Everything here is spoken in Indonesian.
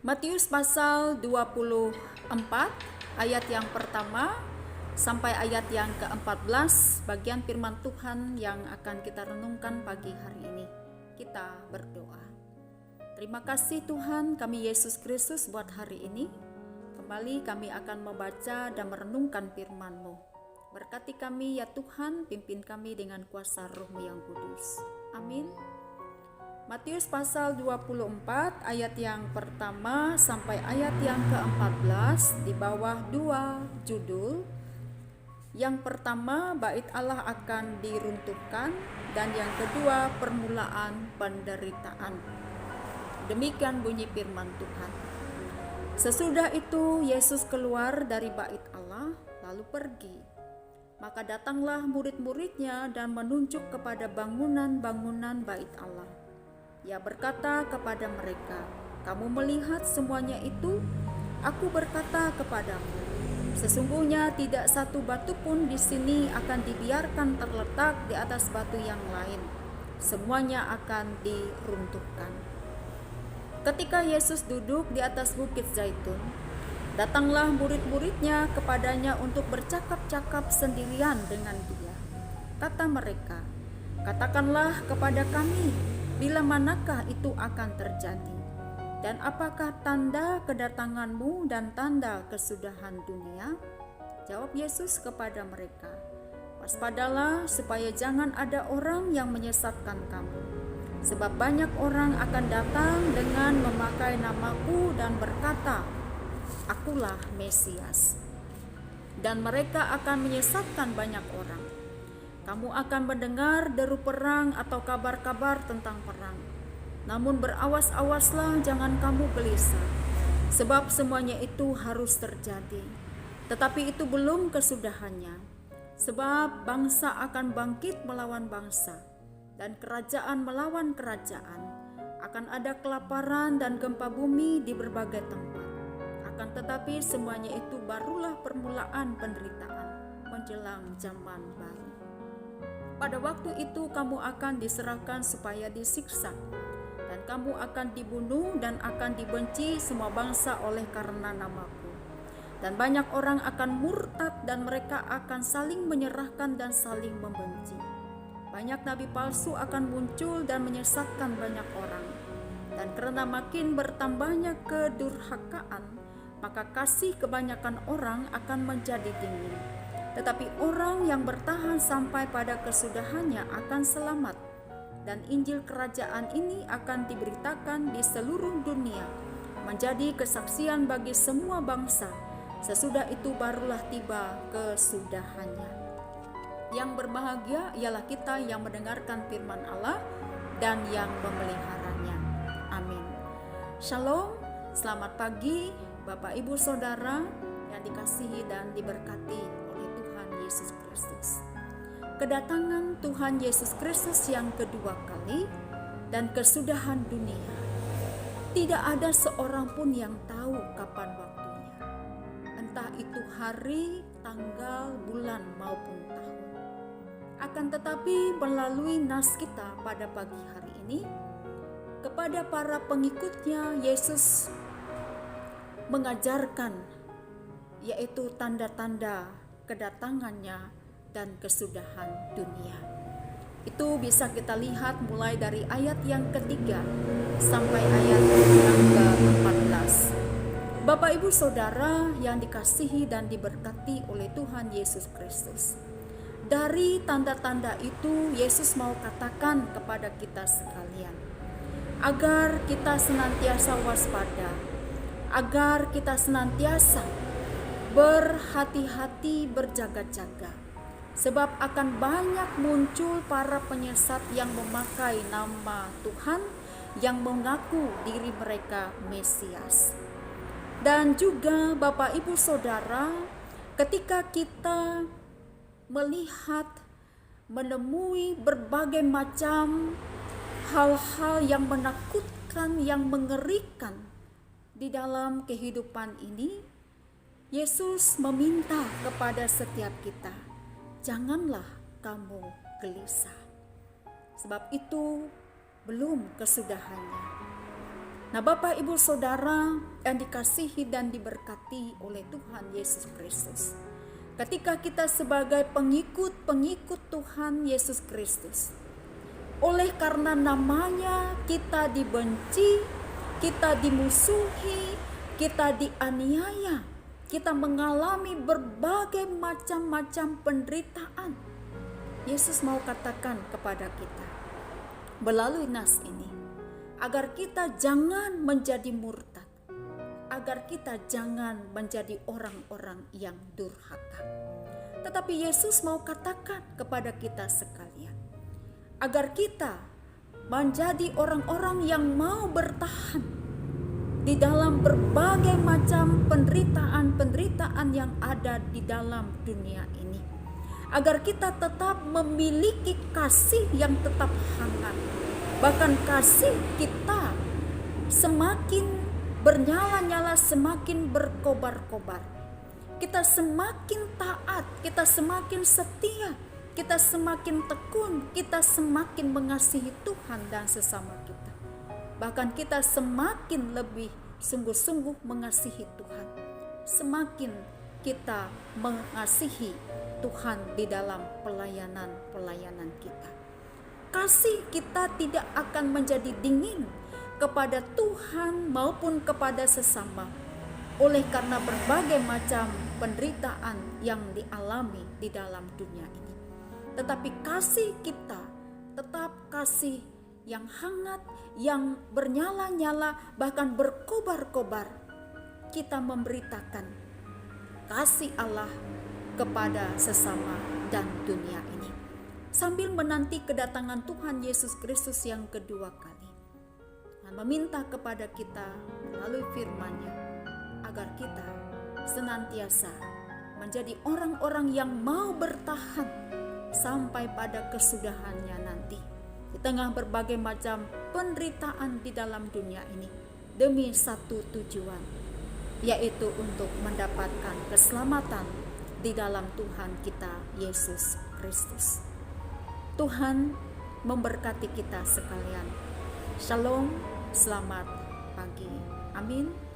Matius pasal 24 ayat yang pertama sampai ayat yang ke-14, bagian firman Tuhan yang akan kita renungkan pagi hari ini. Kita berdoa. Terima kasih Tuhan kami Yesus Kristus buat hari ini. Kembali kami akan membaca dan merenungkan firman-Mu. Berkati kami ya Tuhan, pimpin kami dengan kuasa Roh-Mu yang kudus. Amin. Matius pasal 24 ayat yang pertama sampai ayat yang ke-14 di bawah dua judul. Yang pertama, bait Allah akan diruntuhkan, dan yang kedua, permulaan penderitaan. Demikian bunyi firman Tuhan. Sesudah itu Yesus keluar dari bait Allah lalu pergi. Maka datanglah murid-muridnya dan menunjuk kepada bangunan-bangunan bait Allah. Ia berkata kepada mereka, "Kamu melihat semuanya itu? Aku berkata kepadamu, sesungguhnya tidak satu batu pun di sini akan dibiarkan terletak di atas batu yang lain. Semuanya akan diruntuhkan." Ketika Yesus duduk di atas bukit Zaitun, datanglah murid-muridnya kepadanya untuk bercakap-cakap sendirian dengan Dia. Kata mereka, "Katakanlah kepada kami, bila manakah itu akan terjadi? Dan apakah tanda kedatangan-Mu dan tanda kesudahan dunia?" Jawab Yesus kepada mereka, "Waspadalah supaya jangan ada orang yang menyesatkan kamu. Sebab banyak orang akan datang dengan memakai nama-Ku dan berkata, 'Akulah Mesias.' Dan mereka akan menyesatkan banyak orang. Kamu akan mendengar deru perang atau kabar-kabar tentang perang. Namun berawas-awaslah, jangan kamu gelisah, sebab semuanya itu harus terjadi. Tetapi itu belum kesudahannya, sebab bangsa akan bangkit melawan bangsa, dan kerajaan melawan kerajaan. Akan ada kelaparan dan gempa bumi di berbagai tempat. Akan tetapi semuanya itu barulah permulaan penderitaan menjelang zaman baru. Pada waktu itu kamu akan diserahkan supaya disiksa, dan kamu akan dibunuh dan akan dibenci semua bangsa oleh karena nama-Ku. Dan banyak orang akan murtad dan mereka akan saling menyerahkan dan saling membenci. Banyak nabi palsu akan muncul dan menyesatkan banyak orang. Dan karena makin bertambahnya kedurhakaan, maka kasih kebanyakan orang akan menjadi dingin. Tetapi orang yang bertahan sampai pada kesudahannya akan selamat. Dan Injil kerajaan ini akan diberitakan di seluruh dunia, menjadi kesaksian bagi semua bangsa. Sesudah itu barulah tiba kesudahannya. Yang berbahagia ialah kita yang mendengarkan firman Allah dan yang memeliharanya. Amin. Shalom, selamat pagi Bapak Ibu Saudara yang dikasihi dan diberkati Yesus Kristus. Kedatangan Tuhan Yesus Kristus yang kedua kali dan kesudahan dunia. Tidak ada seorang pun yang tahu kapan waktunya. Entah itu hari, tanggal, bulan maupun tahun. Akan tetapi melalui nas kita pada pagi hari ini, kepada para pengikutnya Yesus mengajarkan yaitu tanda-tanda kedatangannya dan kesudahan dunia. Itu bisa kita lihat mulai dari ayat yang ketiga sampai ayat yang ke-14. Bapak Ibu Saudara yang dikasihi dan diberkati oleh Tuhan Yesus Kristus. Dari tanda-tanda itu Yesus mau katakan kepada kita sekalian, agar kita senantiasa waspada, agar kita senantiasa berhati-hati, berjaga-jaga, sebab akan banyak muncul para penyesat yang memakai nama Tuhan, yang mengaku diri mereka Mesias. Dan juga Bapak Ibu Saudara, ketika kita melihat, menemui berbagai macam hal-hal yang menakutkan, yang mengerikan di dalam kehidupan ini, Yesus meminta kepada setiap kita, janganlah kamu gelisah. Sebab itu belum kesudahannya. Nah, Bapak, Ibu, Saudara yang dikasihi dan diberkati oleh Tuhan Yesus Kristus, ketika kita sebagai pengikut Tuhan Yesus Kristus, oleh karena namanya kita dibenci, kita dimusuhi, kita dianiaya, kita mengalami berbagai macam-macam penderitaan. Yesus mau katakan kepada kita melalui nas ini, agar kita jangan menjadi murtad, agar kita jangan menjadi orang-orang yang durhaka. Tetapi Yesus mau katakan kepada kita sekalian, agar kita menjadi orang-orang yang mau bertahan di dalam berbagai macam penderitaan yang ada di dalam dunia ini. Agar kita tetap memiliki kasih yang tetap hangat. Bahkan kasih kita semakin bernyala-nyala, semakin berkobar-kobar. Kita semakin taat, kita semakin setia, kita semakin tekun, kita semakin mengasihi Tuhan dan sesama kita. Bahkan kita semakin lebih sungguh-sungguh mengasihi Tuhan. Semakin kita mengasihi Tuhan di dalam pelayanan kita. Kasih kita tidak akan menjadi dingin kepada Tuhan maupun kepada sesama oleh karena berbagai macam penderitaan yang dialami di dalam dunia ini. Tetapi kasih kita tetap kasih yang hangat, yang bernyala-nyala, bahkan berkobar-kobar. Kita memberitakan kasih Allah kepada sesama dan dunia ini, sambil menanti kedatangan Tuhan Yesus Kristus yang kedua kali. Dan meminta kepada kita melalui firman-Nya agar kita senantiasa menjadi orang-orang yang mau bertahan sampai pada kesudahannya nanti, di tengah berbagai macam penderitaan di dalam dunia ini, demi satu tujuan, yaitu untuk mendapatkan keselamatan di dalam Tuhan kita Yesus Kristus. Tuhan memberkati kita sekalian. Shalom, selamat pagi. Amin.